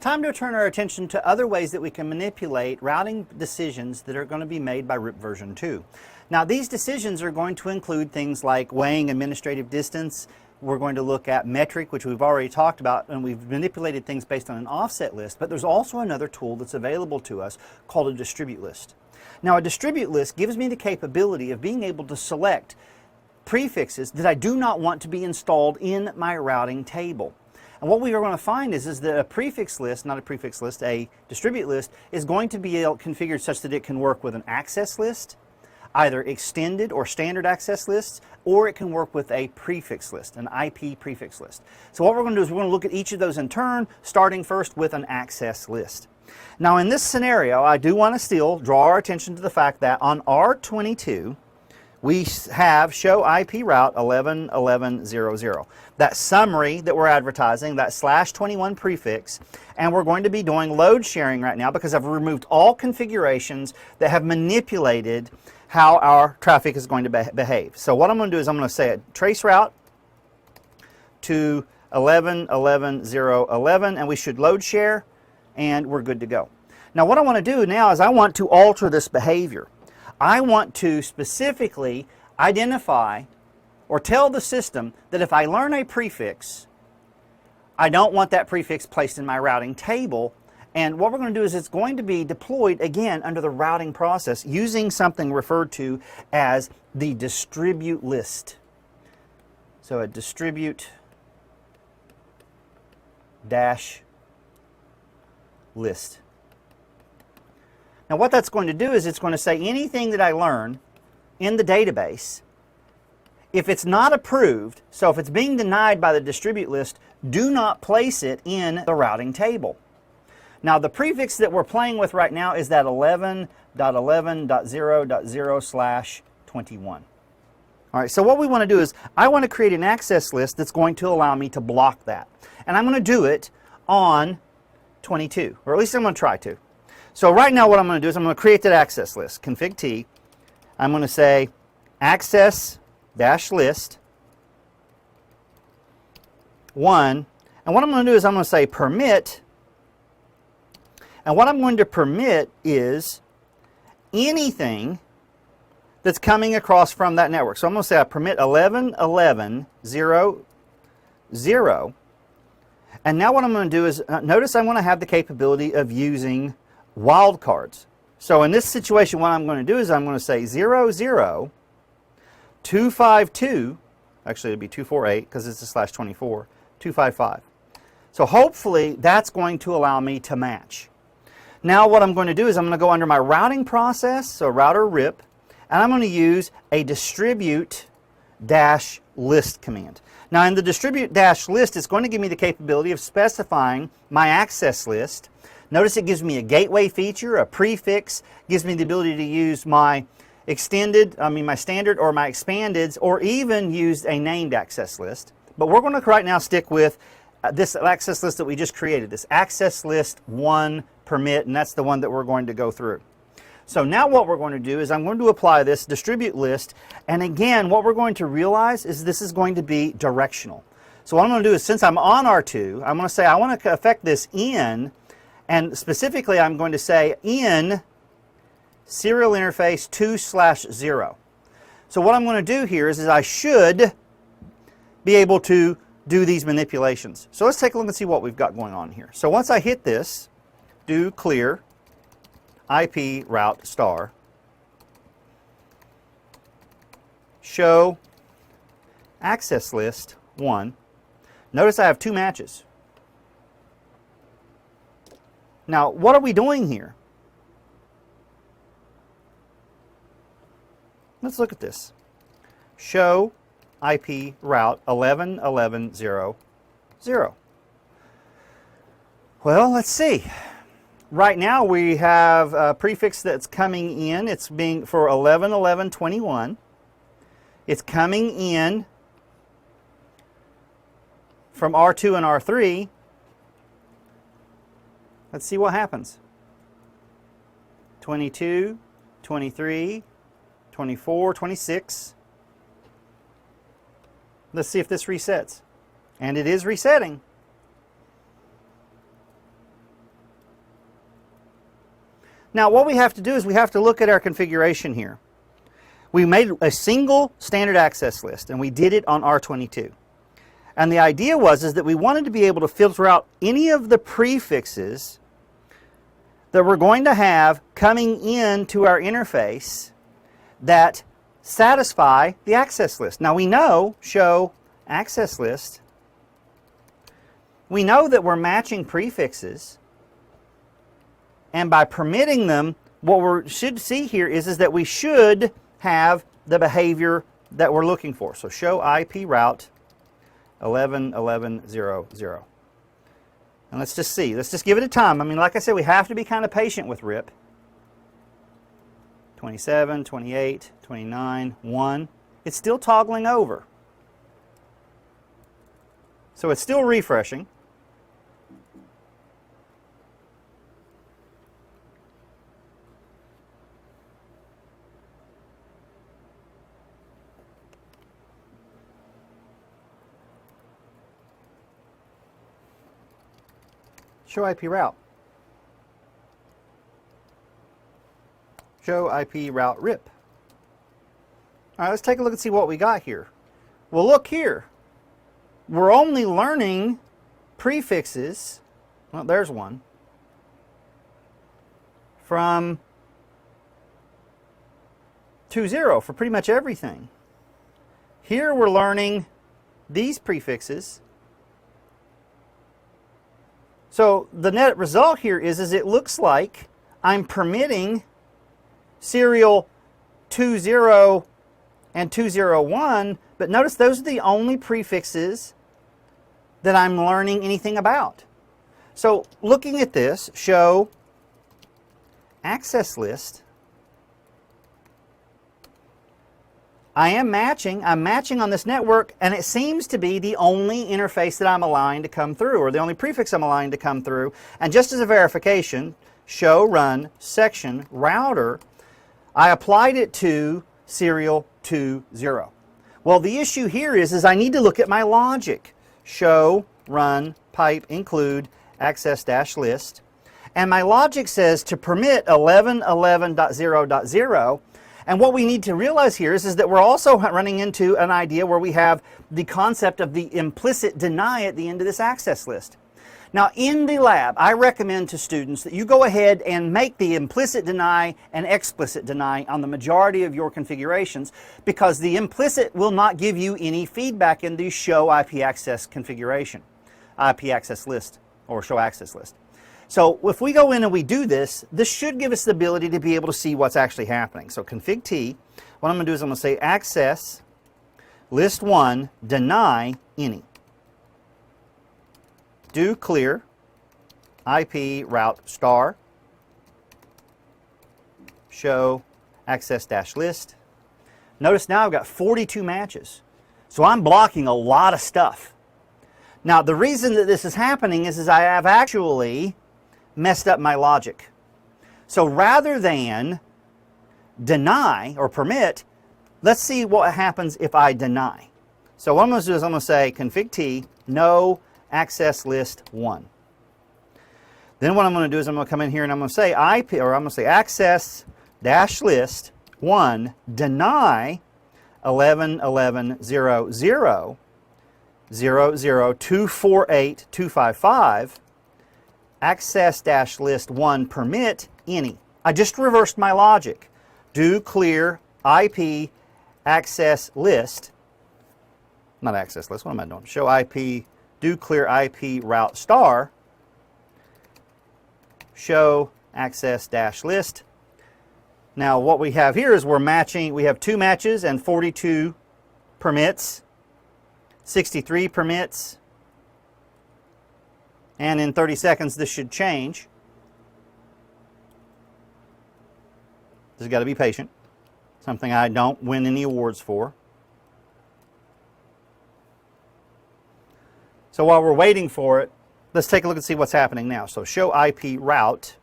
time to turn our attention to other ways that we can manipulate routing decisions that are going to be made by RIP version 2. Now these decisions are going to include things like weighing administrative distance. We're going to look at metric, which we've already talked about, and we've manipulated things based on an offset list, but there's also another tool that's available to us called a distribute list. Now a distribute list gives me the capability of being able to select prefixes that I do not want to be installed in my routing table. And what we are going to find is that a prefix list, not a prefix list, a distribute list, is going to be configured such that it can work with an access list, either extended or standard access lists, or it can work with a prefix list, an IP prefix list. So what we're going to do is we're going to look at each of those in turn, starting first with an access list. Now in this scenario, I do want to still draw our attention to the fact that on R22, we have show IP route 11.11.0.0. That summary that we're advertising, that /21 prefix, and we're going to be doing load sharing right now because I've removed all configurations that have manipulated how our traffic is going to behave. So what I'm going to do is I'm going to say a trace route to 11.11.0.11, and we should load share, and we're good to go. Now what I want to do now is I want to alter this behavior. I want to specifically identify or tell the system that if I learn a prefix, I don't want that prefix placed in my routing table. And what we're going to do is it's going to be deployed again under the routing process using something referred to as the distribute list. So a distribute dash list. Now what that's going to do is it's going to say anything that I learn in the database, if it's not approved, so if it's being denied by the distribute list, do not place it in the routing table. Now the prefix that we're playing with right now is that 11.11.0.0/21. All right, so what we want to do is I want to create an access list that's going to allow me to block that. And I'm going to do it on 22, or at least I'm going to try to. So right now what I'm going to do is I'm going to create that access list, config T. I'm going to say access dash list 1, and what I'm going to do is I'm going to say permit, and what I'm going to permit is anything that's coming across from that network. So I'm going to say I permit 11.11.0.0, and now what I'm going to do is notice I want to have the capability of using wildcards. So in this situation what I'm going to do is I'm going to say 00.252, actually it'll be 248 because it's a /24, 255. So hopefully that's going to allow me to match. Now what I'm going to do is I'm going to go under my routing process, so router RIP, and I'm going to use a distribute dash list command. Now in the distribute dash list it's going to give me the capability of specifying my access list. Notice it gives me a gateway feature, a prefix, gives me the ability to use my extended, my standard or my expandeds, or even use a named access list. But we're going to right now stick with this access list that we just created, this access list 1 permit, and that's the one that we're going to go through. So now what we're going to do is I'm going to apply this distribute list, and again what we're going to realize is this is going to be directional. So what I'm going to do is, since I'm on R2, I'm going to say I want to affect this in, and specifically I'm going to say in serial interface 2/0. So what I'm going to do here is I should be able to do these manipulations. So let's take a look and see what we've got going on here. So once I hit this, do clear IP route star, show access list 1. Notice I have 2 matches. Now, what are we doing here? Let's look at this. Show IP route 11.11.0.0. Well, let's see. Right now we have a prefix that's coming in. It's being for 11.11.21. It's coming in from R2 and R3. Let's see what happens. 22, 23, 24, 26. Let's see if this resets. And it is resetting. Now what we have to do is we have to look at our configuration here. We made a single standard access list, and we did it on R22. And the idea was that we wanted to be able to filter out any of the prefixes that we're going to have coming into our interface that satisfy the access list. Now we know, show access list, we know that we're matching prefixes, and by permitting them, what we should see here is that we should have the behavior that we're looking for. So show IP route 11.11.0.0. And let's just see. Let's just give it a time. I mean, like I said, we have to be kind of patient with RIP. 27, 28, 29, 1. It's still toggling over. So it's still refreshing. Show IP route. Show IP route RIP. All right, let's take a look and see what we got here. Well, look here. We're only learning prefixes. Well, there's one. From 2.0 for pretty much everything. Here we're learning these prefixes. So the net result here is it looks like I'm permitting serial 2.0 and 2.0.1, but notice those are the only prefixes that I'm learning anything about. So looking at this, show access list, I'm matching on this network, and it seems to be the only interface that I'm aligned to come through, or the only prefix I'm aligned to come through. And just as a verification, show run section router, I applied it to serial 2.0. Well, the issue here is I need to look at my logic. Show run pipe include access dash list, and my logic says to permit 11.11.0.0. And what we need to realize here is that we're also running into an idea where we have the concept of the implicit deny at the end of this access list. Now in the lab, I recommend to students that you go ahead and make the implicit deny and explicit deny on the majority of your configurations, because the implicit will not give you any feedback in the show IP access configuration, IP access list, or show access list. So if we go in and we do this, this should give us the ability to be able to see what's actually happening. So config T, what I'm going to do is I'm going to say access list 1 deny any. Do clear IP route star show access dash list. Notice now I've got 42 matches. So I'm blocking a lot of stuff. Now the reason that this is happening is I have actually messed up my logic. So rather than deny or permit, let's see what happens if I deny. So what I'm going to do is I'm going to say config T no access list 1. Then what I'm going to do is I'm going to come in here and I'm going to say IP, or I'm going to say access dash list 1 deny 11.11.0.0.0.248.255 access dash list 1 permit any. I just reversed my logic. Do clear IP access list, not access list, what am I doing? Show IP, do clear IP route star, show access dash list. Now what we have here is we're matching, we have 2 matches and 42 permits, 63 permits, and in 30 seconds this should change. Just got to be patient. Something I don't win any awards for. So while we're waiting for it, let's take a look and see what's happening now. So show IP route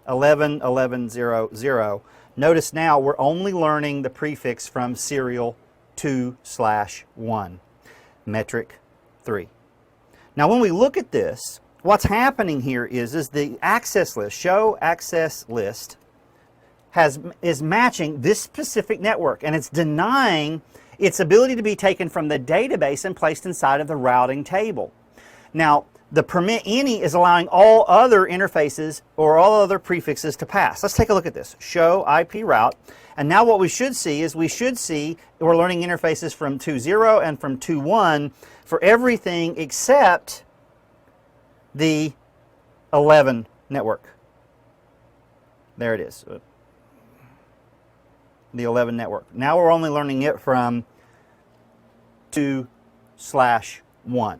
11.11.0.0. Notice now we're only learning the prefix from serial 2/1, metric 3. Now when we look at this, what's happening here is the access list, show access list is matching this specific network, and it's denying its ability to be taken from the database and placed inside of the routing table. Now, the permit any is allowing all other interfaces or all other prefixes to pass. Let's take a look at this. Show IP route. And now what we should see is we're learning interfaces from 2.0 and from 2.1 for everything except the 11 network. There it is. The 11 network. Now we're only learning it from 2/1.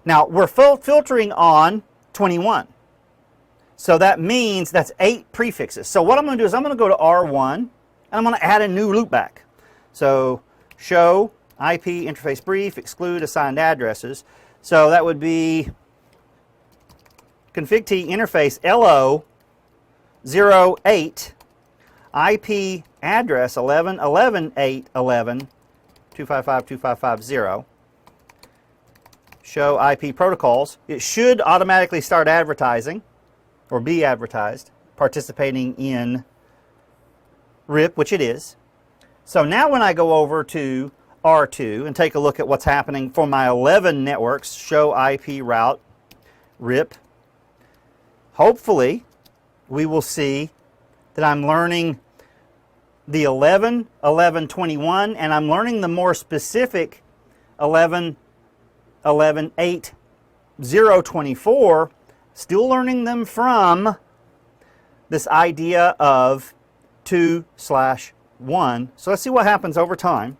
Now we're filtering on 21. So that means that's 8 prefixes. So what I'm going to do is I'm going to go to R1 and I'm going to add a new loopback. So show IP interface brief, exclude assigned addresses. So that would be config T interface LO 08 IP address 11.11.8.11.255.255.0. Show IP protocols. It should automatically start advertising or be advertised, participating in RIP, which it is. So now when I go over to R2 and take a look at what's happening for my 11 networks, show IP route RIP, hopefully we will see that I'm learning the 11, 11.21, and I'm learning the more specific 11, 11.8.0.24, still learning them from this idea of 2/1. So let's see what happens over time.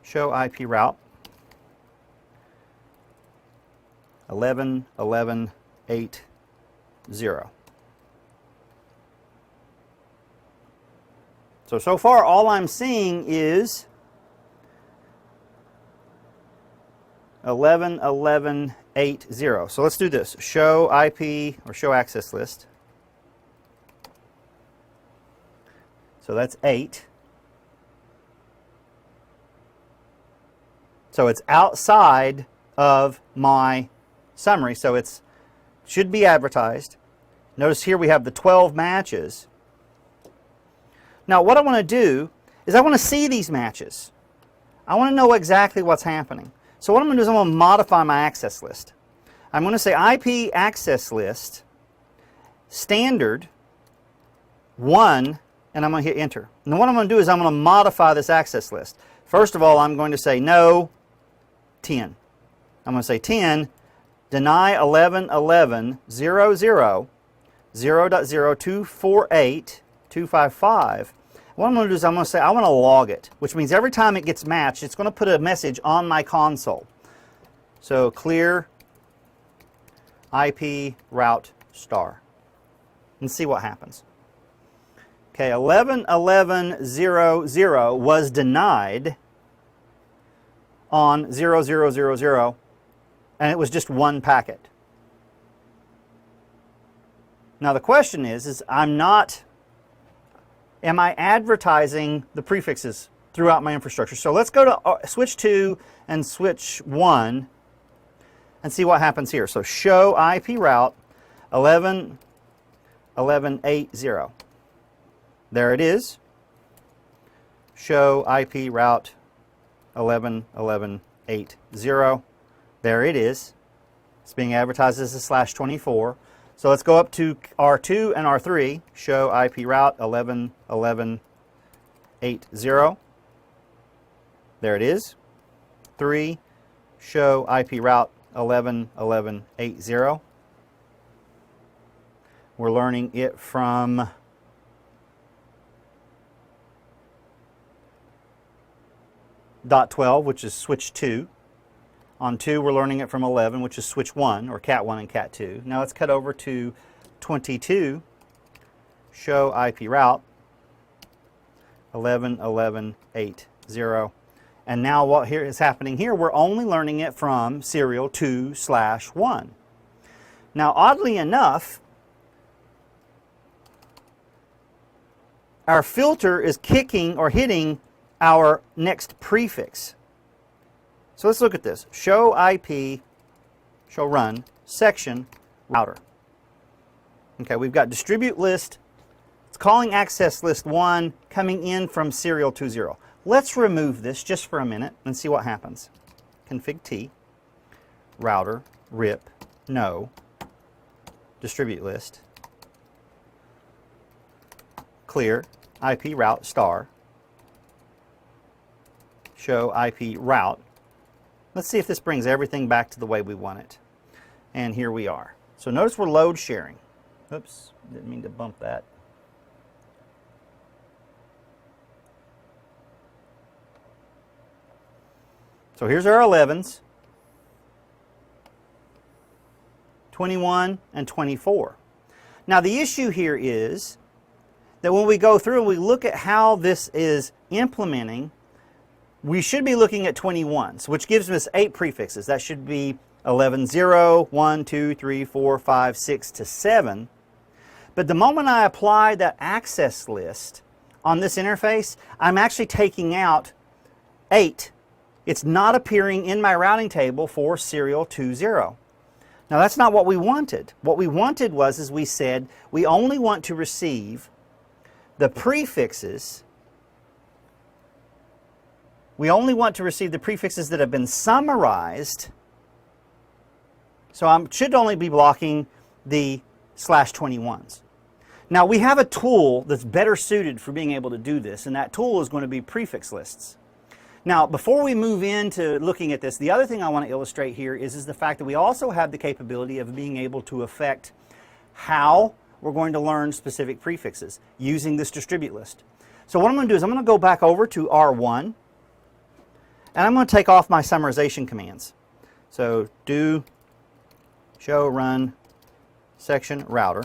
Show IP route 11.11.8.0. So far all I'm seeing is 11.11.8.0. So let's do this. Show IP or show access list. So that's 8. So it's outside of my summary. So it should be advertised. Notice here we have the 12 matches. Now what I want to do is I want to see these matches. I want to know exactly what's happening. So what I'm going to do is I'm going to modify my access list. I'm going to say IP access list standard 1, and I'm going to hit enter. And what I'm going to do is I'm going to modify this access list. First of all, I'm going to say no 10. I'm going to say 10 deny 11.11.0.0.0.248.255. What I'm going to do is I'm going to say I want to log it, which means every time it gets matched, it's going to put a message on my console. So clear IP route star and see what happens. Okay, 11.11.0.0 was denied on 0.0.0.0, and it was just one packet. Now the question is am I advertising the prefixes throughout my infrastructure? So let's go to switch 2 and switch 1 and see what happens here. So show IP route 11.11.8.0. There it is. Show IP route 11.11.8.0. There it is. It's being advertised as a /24. So let's go up to R2 and R3. Show IP route 11.11.8.0. There it is. 3. Show IP route 11.11.8.0. We're learning it from .12, which is switch 2. On 2, we're learning it from 11, which is switch 1, or cat 1 and cat 2. Now let's cut over to 22. Show IP route 11.11.8.0. And now what here is happening here, we're only learning it from serial 2/1. Now oddly enough, our filter is kicking or hitting our next prefix. So let's look at this. Show IP, show run, section, router. Okay, we've got distribute list. It's calling access list 1 coming in from serial 20. Let's remove this just for a minute and see what happens. Config T, router, RIP, no, distribute list, clear, IP route star, show IP route. Let's see if this brings everything back to the way we want it. And here we are. So notice we're load sharing. Oops, didn't mean to bump that. So here's our 11s, 21 and 24. Now the issue here is that when we go through and we look at how this is implementing, we should be looking at 21s, which gives us 8 prefixes. That should be 11, 0, 1, 2, 3, 4, 5, 6 to 7. But the moment I apply that access list on this interface, I'm actually taking out 8. It's not appearing in my routing table for serial 20. Now that's not what we wanted. What we wanted was, as we said, we only want to receive the prefixes. We only want to receive the prefixes that have been summarized. So I should only be blocking the /21s. Now we have a tool that's better suited for being able to do this, and that tool is going to be prefix lists. Now, before we move into looking at this, the other thing I want to illustrate here is the fact that we also have the capability of being able to affect how we're going to learn specific prefixes using this distribute list. So what I'm going to do is I'm going to go back over to R1, and I'm going to take off my summarization commands. So do show run section router.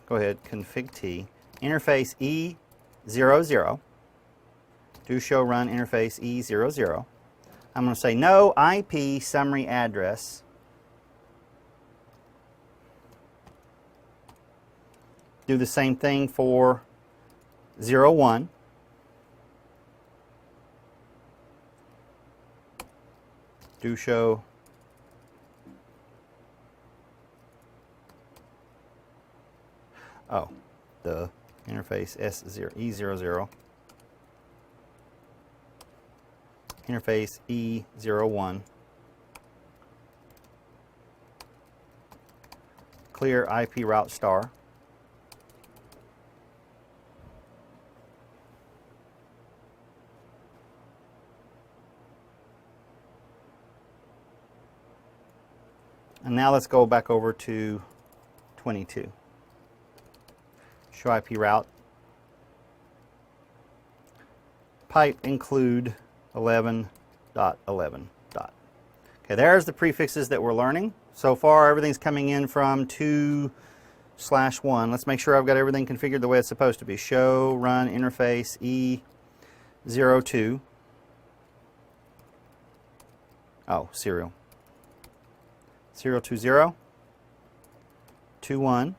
Go ahead, config T. Interface E00, do show run interface E00. I'm going to say no IP summary address. Do the same thing for 01. Do show the interface S0 E00, interface E01, clear IP route star, and now let's go back over to 22. Show IP route, pipe include 11.11. Okay, there's the prefixes that we're learning. So far, everything's coming in from 2/1. Let's make sure I've got everything configured the way it's supposed to be. Show run interface E02. Oh, serial. Serial 20, 21.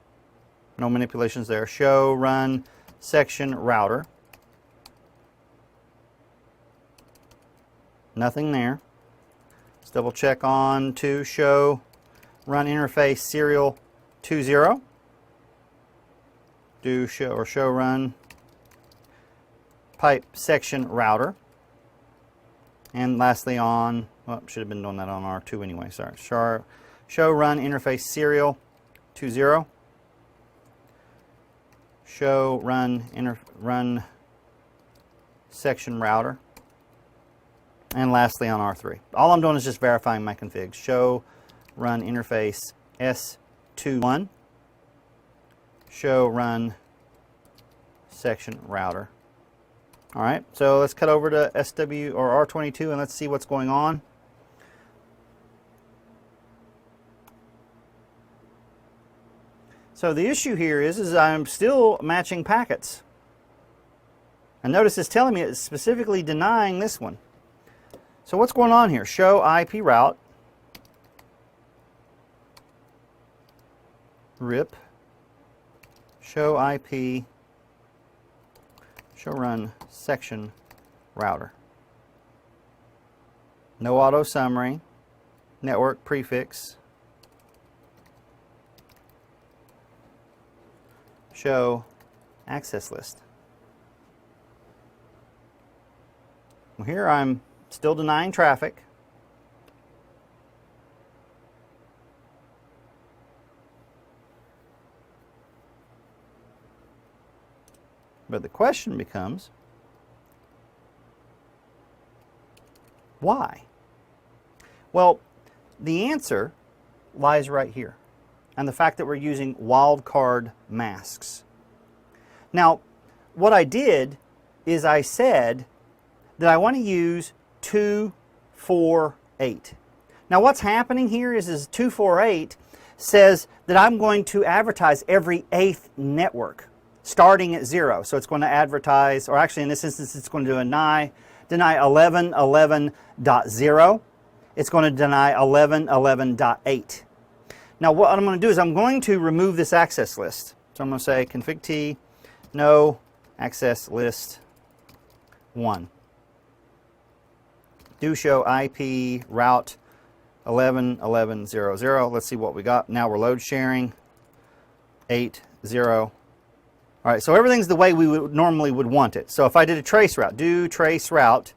No manipulations there. Show run section router. Nothing there. Let's double check on to show run interface serial 20. Do show run pipe section router. And lastly on, well, should have been doing that on R2 anyway, sorry. Show run interface serial 20. Show run section router. And lastly on R3. All I'm doing is just verifying my configs. Show run interface S21. Show run section router. All right, so let's cut over to SW or R22 and let's see what's going on. So the issue here is I'm still matching packets. And notice it's telling me it's specifically denying this one. So what's going on here? Show IP route, RIP, show IP, show run section router. No auto summary, network prefix, show access list. Well, here I'm still denying traffic. But the question becomes, why? Well, the answer lies right here, and the fact that we're using wildcard masks. Now, what I did is I said that I want to use 248. Now, what's happening here is 248 says that I'm going to advertise every 8th network, starting at 0. So it's going to advertise, or actually in this instance, it's going to deny 11.11.0. It's going to deny 11.11.8. Now what I'm going to do is I'm going to remove this access list. So I'm going to say config t no access list 1. Do show IP route 11.11.0.0. Let's see what we got. Now we're load sharing 8.0. All right, so everything's the way we would normally would want it. So if I did a trace route, do trace route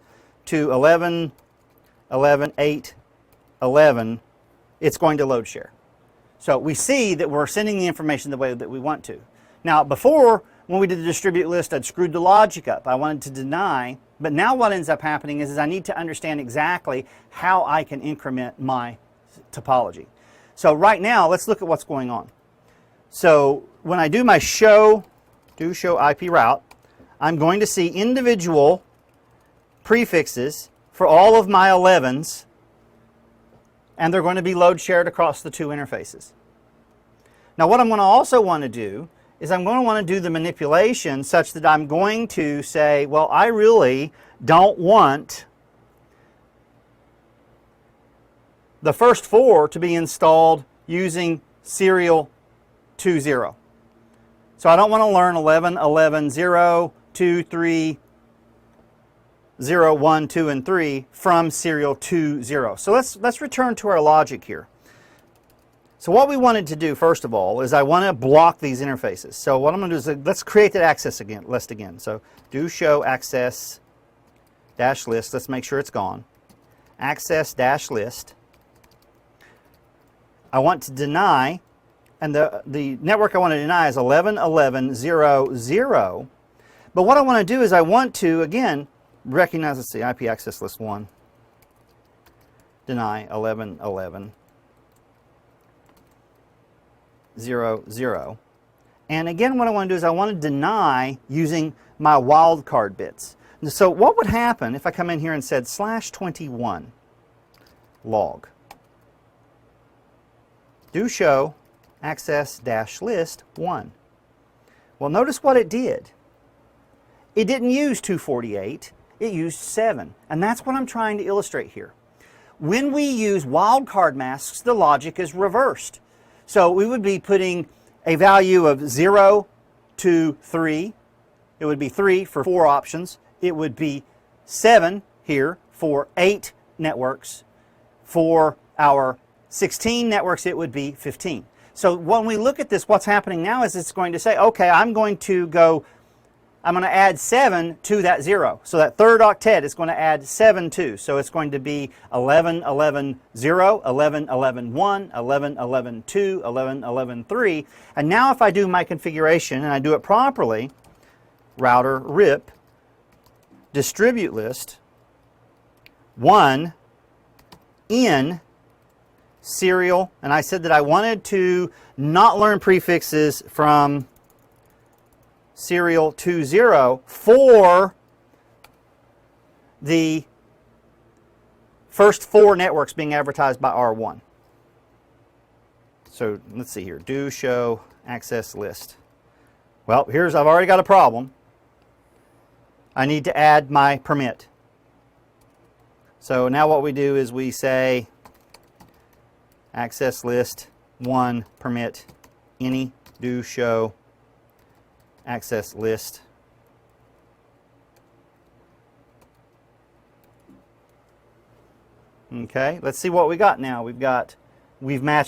to 11.11.8.11, it's going to load share. So we see that we're sending the information the way that we want to. Now before, when we did the distribute list, I'd screwed the logic up. I wanted to deny, but now what ends up happening is I need to understand exactly how I can increment my topology. So right now, let's look at what's going on. So when I do my do show IP route, I'm going to see individual prefixes for all of my 11s, and they're going to be load shared across the two interfaces. Now what I'm going to also want to do is I'm going to want to do the manipulation such that I'm going to say, well, I really don't want the first 4 to be installed using serial 2.0. So I don't want to learn 11.11.0, 2, 3, 0, 1, 2, and 3 from serial 2.0. So let's return to our logic here. So what we wanted to do, first of all, is I want to block these interfaces. So what I'm going to do is let's create that access list again. So do show access dash list. Let's make sure it's gone. Access dash list. I want to deny, and the network I want to deny is 11.11.0.0. But what I want to do is I want to, again, recognize, let's see, IP access list 1. Deny 11.11.0.0. And again, what I want to do is I want to deny using my wildcard bits. So what would happen if I come in here and said /21 log do show access dash list 1? Well, notice what it did. It didn't use 248, it used 7. And that's what I'm trying to illustrate here. When we use wildcard masks, the logic is reversed. So we would be putting a value of 0 to 3. It would be 3 for 4 options. It would be 7 here for 8 networks. For our 16 networks, it would be 15. So when we look at this, what's happening now is it's going to say, okay, I'm going to add 7 to that 0. So that third octet is going to add 7 to. So it's going to be 11.11.0, 11.11.1, 11.11.2, 11.11.3. And now if I do my configuration and I do it properly, router RIP, distribute list, 1 in serial, and I said that I wanted to not learn prefixes from serial 2.0 for the first 4 networks being advertised by R1. So let's see here, do show access list. Well, I've already got a problem. I need to add my permit. So now what we do is we say access list 1 permit any do show access list. Okay, let's see what we got now. We've matched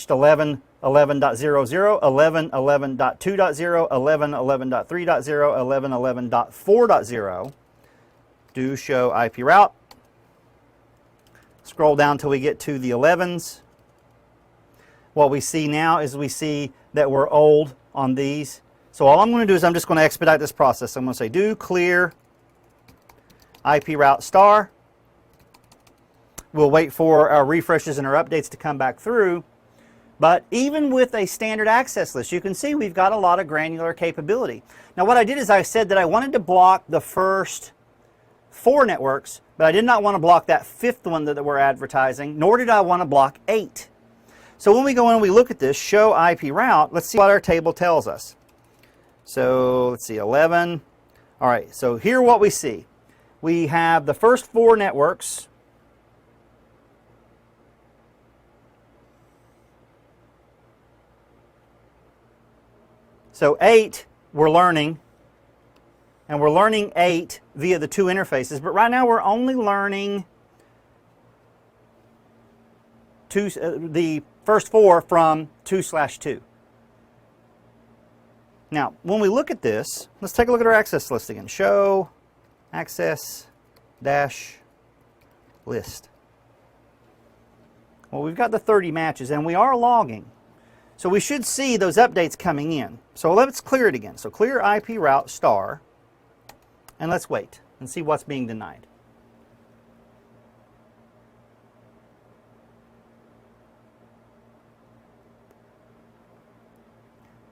11.11.0 11.00, 11.11.2.0, 11.11.3.0, 11.11.4.0 do show IP route. Scroll down till we get to the 11s. What we see now is we see that we're old on these. So all I'm going to do is I'm just going to expedite this process. I'm going to say do clear IP route star. We'll wait for our refreshes and our updates to come back through. But even with a standard access list, you can see we've got a lot of granular capability. Now what I did is I said that I wanted to block the first 4 networks, but I did not want to block that 5th one that we're advertising, nor did I want to block 8. So when we go in and we look at this, show IP route, let's see what our table tells us. So let's see, 11. All right, so here what we see. We have the first 4 networks. So 8 we're learning, and we're learning 8 via the 2 interfaces, but right now we're only learning the first 4 from 2/2. Now, when we look at this, let's take a look at our access list again. Show access dash list. Well, we've got the 30 matches, and we are logging. So we should see those updates coming in. So let's clear it again. So clear IP route star, and let's wait and see what's being denied.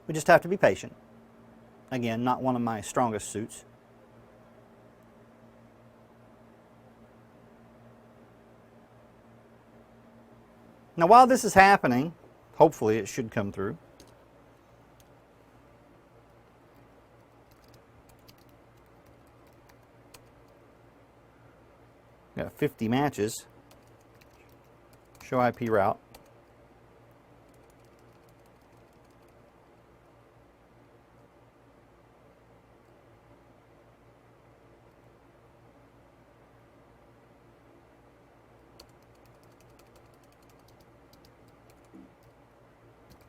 We just have to be patient. Again, not one of my strongest suits. Now while this is happening, hopefully it should come through. Got 50 matches. Show IP route.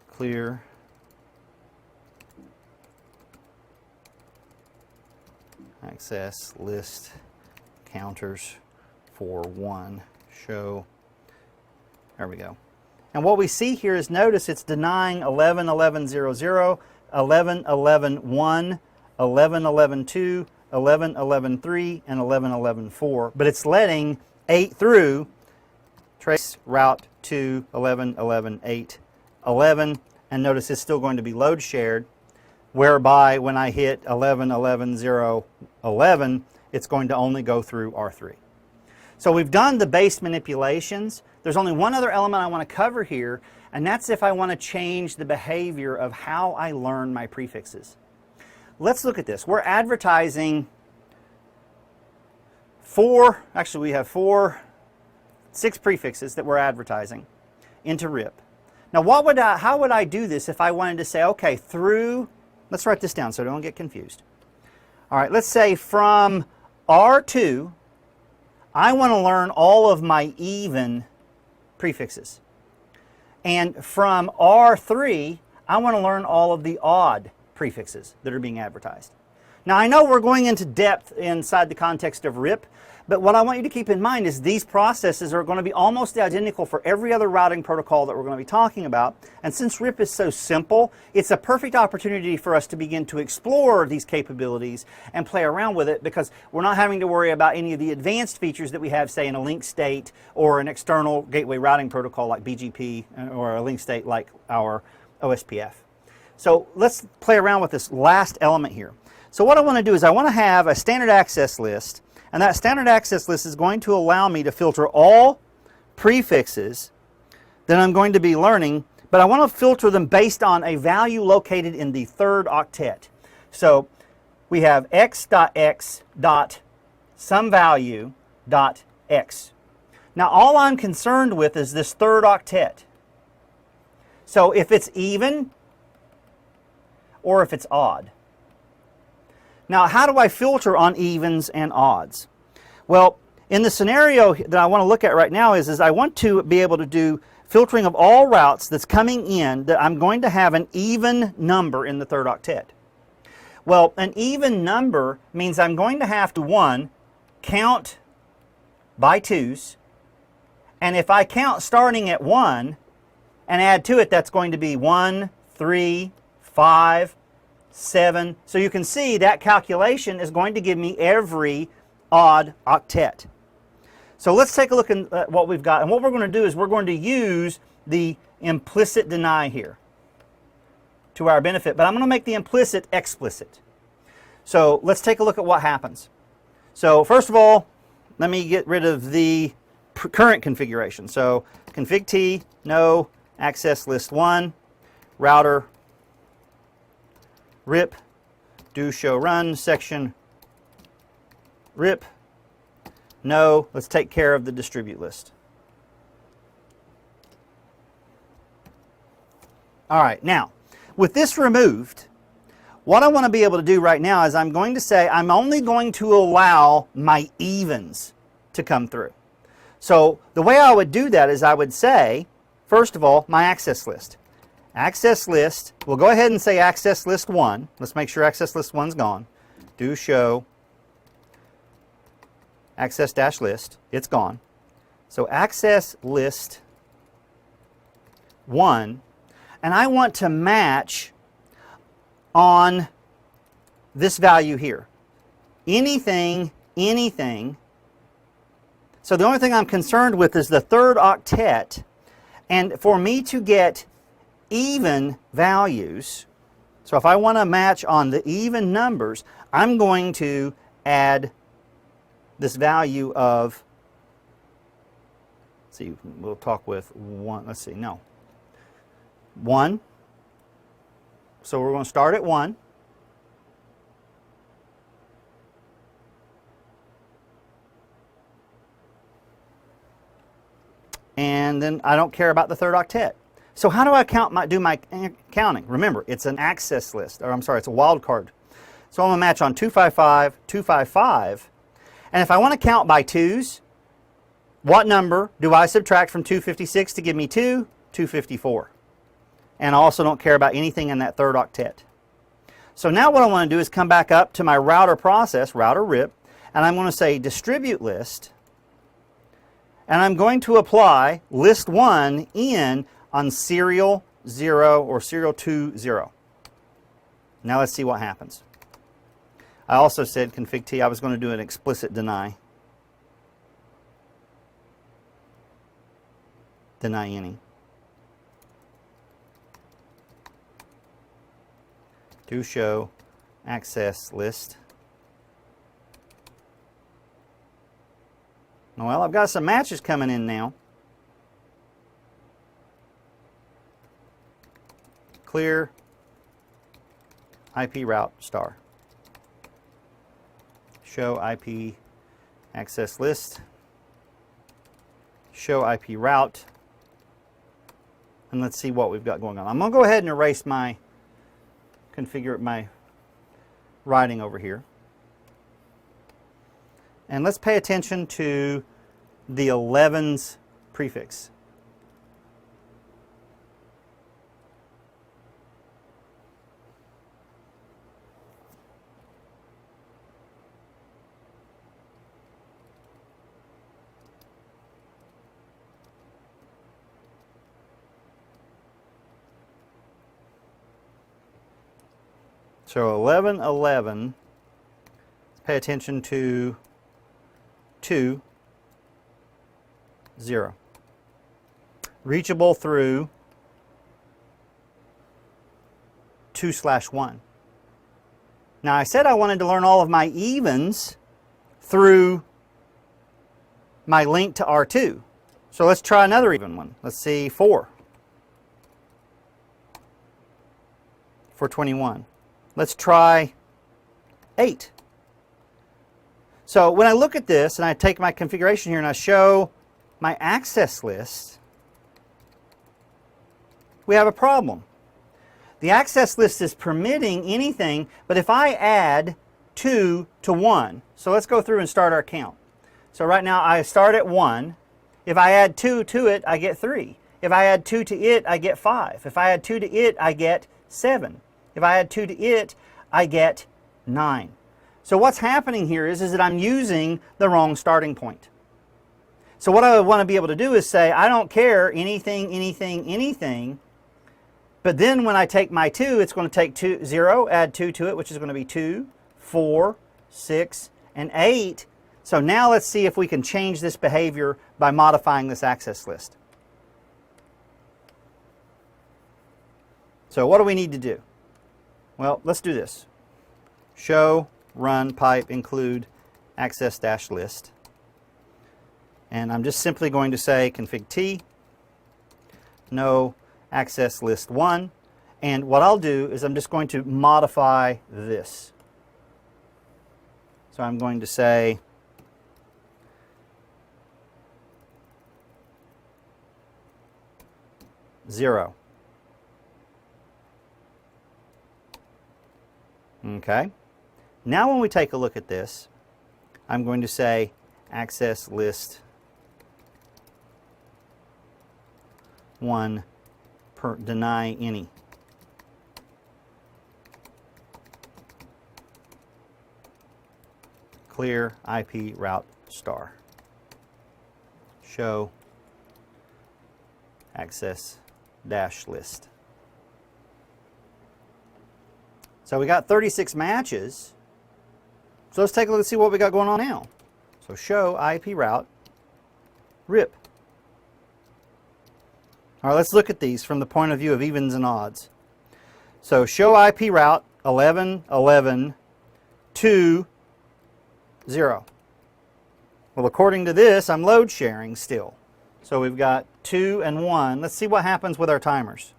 Clear access list counters for 1 show. There we go. And what we see here is, notice it's denying 11.11.0.0, 11.11.1, 11.11.2, 11.11.3, and 11.11.4, but it's letting 8 through, trace route to 11.11.8. 11, and notice it's still going to be load shared, whereby when I hit 11.11.0.11, it's going to only go through R3. So we've done the base manipulations. There's only one other element I want to cover here, and that's if I want to change the behavior of how I learn my prefixes. Let's look at this. We're advertising 6 prefixes that we're advertising into RIP. Now, how would I do this if I wanted to say, okay, through, let's write this down so I don't get confused. All right, let's say from R2, I want to learn all of my even prefixes. And from R3, I want to learn all of the odd prefixes that are being advertised. Now, I know we're going into depth inside the context of RIP, but what I want you to keep in mind is these processes are going to be almost identical for every other routing protocol that we're going to be talking about. And since RIP is so simple, it's a perfect opportunity for us to begin to explore these capabilities and play around with it, because we're not having to worry about any of the advanced features that we have, say, in a link state or an external gateway routing protocol like BGP, or a link state like our OSPF. So let's play around with this last element here. So what I want to do is I want to have a standard access list, and that standard access list is going to allow me to filter all prefixes that I'm going to be learning, but I want to filter them based on a value located in the 3rd octet. So we have x.x.somevalue.x. Now all I'm concerned with is this 3rd octet. So if it's even or if it's odd. Now, how do I filter on evens and odds? Well, in the scenario that I want to look at right now is I want to be able to do filtering of all routes that's coming in, that I'm going to have an even number in the third octet. Well, an even number means I'm going to have to, one, count by twos, and if I count starting at 1 and add to it, that's going to be 1, 3, 5, 7. So you can see that calculation is going to give me every odd octet. So let's take a look at what we've got. And what we're going to do is we're going to use the implicit deny here to our benefit. But I'm going to make the implicit explicit. So let's take a look at what happens. So first of all, let me get rid of the current configuration. So config T, no, access list 1, router, rip, do show run, section, rip, no, let's take care of the distribute list. All right, now, with this removed, what I want to be able to do right now is I'm going to say I'm only going to allow my evens to come through. So the way I would do that is I would say, first of all, my access list. Access list, we'll go ahead and say access list 1. Let's make sure access list 1's gone. Do show access dash list, it's gone. So access list 1, and I want to match on this value here. Anything, anything. So the only thing I'm concerned with is the third octet, and for me to get even values, so if I want to match on the even numbers, I'm going to add this value of, let's see, we'll talk with 1, let's see, no, 1. So we're going to start at 1. And then I don't care about the third octet. So how do I do my counting? Remember, it's an access list, or I'm sorry, it's a wildcard. So I'm going to match on 255, 255. And if I want to count by twos, what number do I subtract from 256 to give me 2? 254. And I also don't care about anything in that third octet. So now what I want to do is come back up to my router process, router rip, and I'm going to say distribute list, and I'm going to apply list 1 in on serial 0 or serial 2, 0. Now let's see what happens. I also said config T, I was going to do an explicit deny. Deny any. Do show access list. Well, I've got some matches coming in now. Clear IP route star. Show IP access list. Show IP route. And let's see what we've got going on. I'm going to go ahead and erase my, configure my writing over here. And let's pay attention to the 11's prefix. So 1111, pay attention to 2, 0. Reachable through 2/1. Now I said I wanted to learn all of my evens through my link to R2. So let's try another even one. Let's see, 4 for 21. Let's try 8. So when I look at this and I take my configuration here and I show my access list, we have a problem. The access list is permitting anything, but if I add 2 to 1, so let's go through and start our count. So right now I start at 1. If I add 2 to it, I get 3. If I add 2 to it, I get 5. If I add 2 to it, I get 7. If I add 2 to it, I get 9. So what's happening here is that I'm using the wrong starting point. So what I want to be able to do is say, I don't care anything, anything, anything. But then when I take my 2, it's going to take 0, add 2 to it, which is going to be 2, 4, 6, and 8. So now let's see if we can change this behavior by modifying this access list. So what do we need to do? Well, let's do this. Show, run, pipe, include, access dash list. And I'm just simply going to say config T, no access list 1. And what I'll do is I'm just going to modify this. So I'm going to say zero. Okay. Now when we take a look at this, I'm going to say access list 1 per deny any. Clear IP route star. Show access dash list. So we got 36 matches. So let's take a look and see what we got going on now. So show IP route RIP. All right, let's look at these from the point of view of evens and odds. So show IP route 11, 11, 2, 0. Well, according to this, I'm load sharing still. So we've got 2 and 1. Let's see what happens with our timers.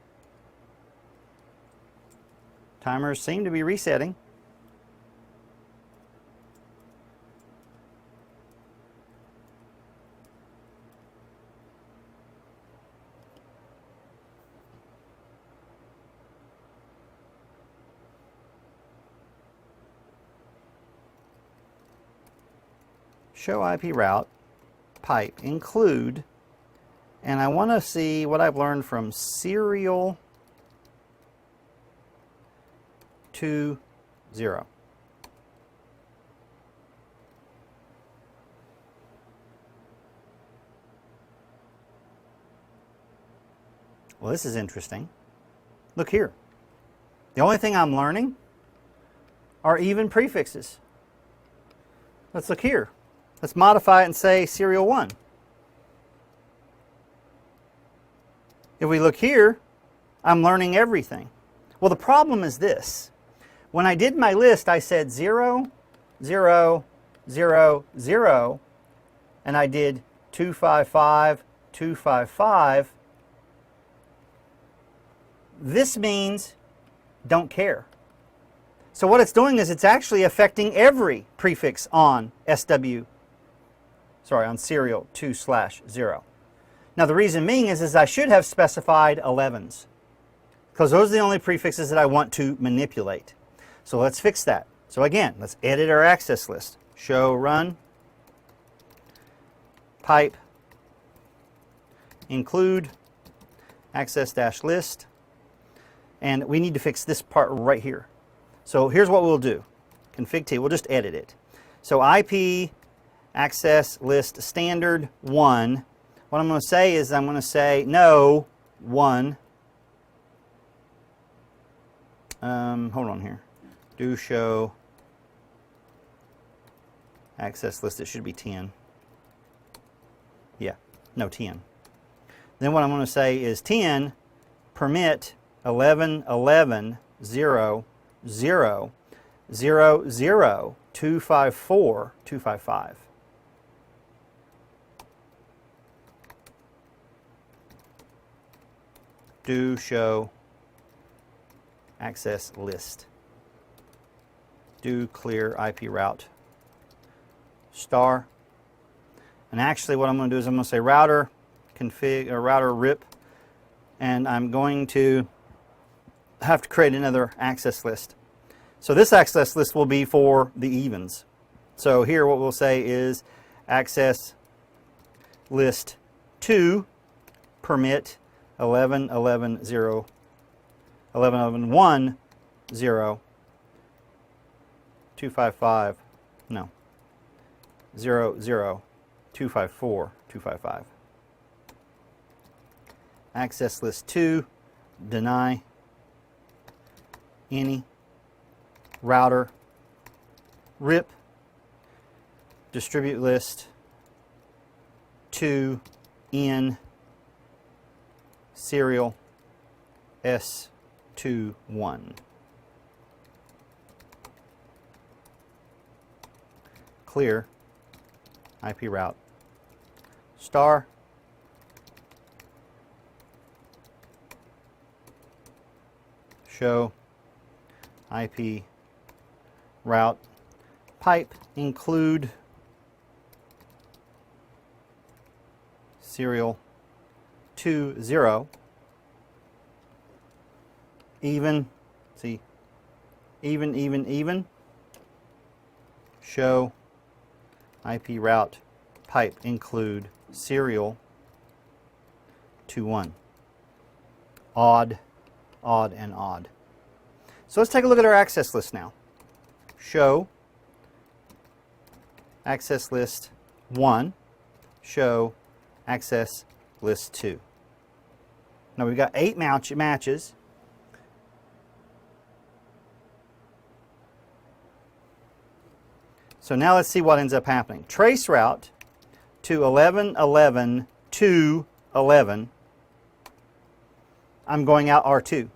Timers seem to be resetting. Show IP route, pipe, include, and I want to see what I've learned from serial 2, 0. Well, this is interesting. Look here. The only thing I'm learning are even prefixes. Let's look here. Let's modify it and say serial 1. If we look here, I'm learning everything. Well, the problem is this. When I did my list, I said 0, 0, 0, 0, and I did 255, 255. This means don't care. So what it's doing is it's actually affecting every prefix on on serial 2/0. Now the reason being is I should have specified 11s, because those are the only prefixes that I want to manipulate. So let's fix that. So again, let's edit our access list. Show run, pipe, include, access dash list, and we need to fix this part right here. So here's what we'll do. Config T, we'll just edit it. So IP access list standard 1. What I'm going to say is I'm going to say no 1. Hold on here. Do show access list. It should be 10. Yeah, no 10. Then what I'm going to say is 10 permit 11 11 0 0 0 0 254 255. Do show access list. Do clear IP route star. And actually what I'm going to do is I'm going to say router config or router RIP, and I'm going to have to create another access list. So this access list will be for the evens. So here what we'll say is access list 2 permit 11, 11, 0, 11, 11, 1, 0, 255, no, 0, 0, 254, 255. Access list 2, deny any router RIP distribute list 2 in serial S21. Clear IP route star show IP route pipe include serial 20 even, see, even, show IP route pipe include serial 21. Odd, odd, and odd. So let's take a look at our access list now. Show access list 1, show access list 2. Now we've got 8 matches. So now let's see what ends up happening. Trace route to 11, 11, 2, 11. I'm going out R2.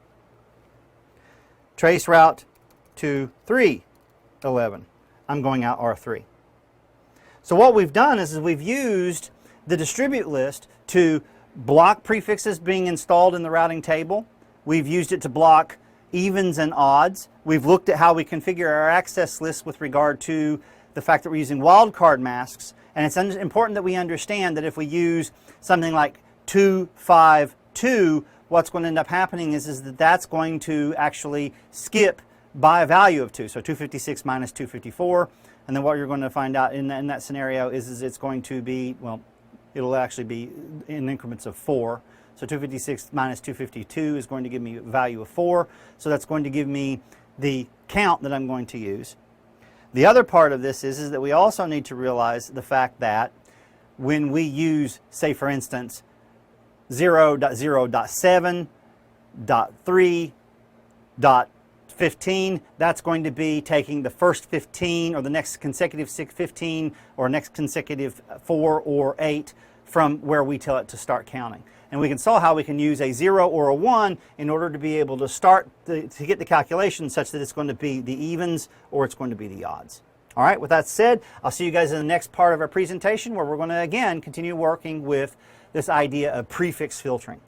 Trace route to 3, 11. I'm going out R3. So what we've done is we've used the distribute list to block prefixes being installed in the routing table. We've used it to block evens and odds. We've looked at how we configure our access list with regard to the fact that we're using wildcard masks. And it's important that we understand that if we use something like 252, what's going to end up happening is that that's going to actually skip by a value of 2. So 256 minus 254. And then what you're going to find out in that scenario is it's going to be, well, it'll actually be in increments of 4. So 256 minus 252 is going to give me a value of 4. So that's going to give me the count that I'm going to use. The other part of this is that we also need to realize the fact that when we use, say for instance, 0.0.7.3.15, that's going to be taking the first 15 or the next consecutive 15 or next consecutive 4 or 8 from where we tell it to start counting. And we can saw how we can use a 0 or a 1 in order to be able to start to get the calculation such that it's going to be the evens or it's going to be the odds. All right, with that said, I'll see you guys in the next part of our presentation where we're going to again continue working with this idea of prefix filtering.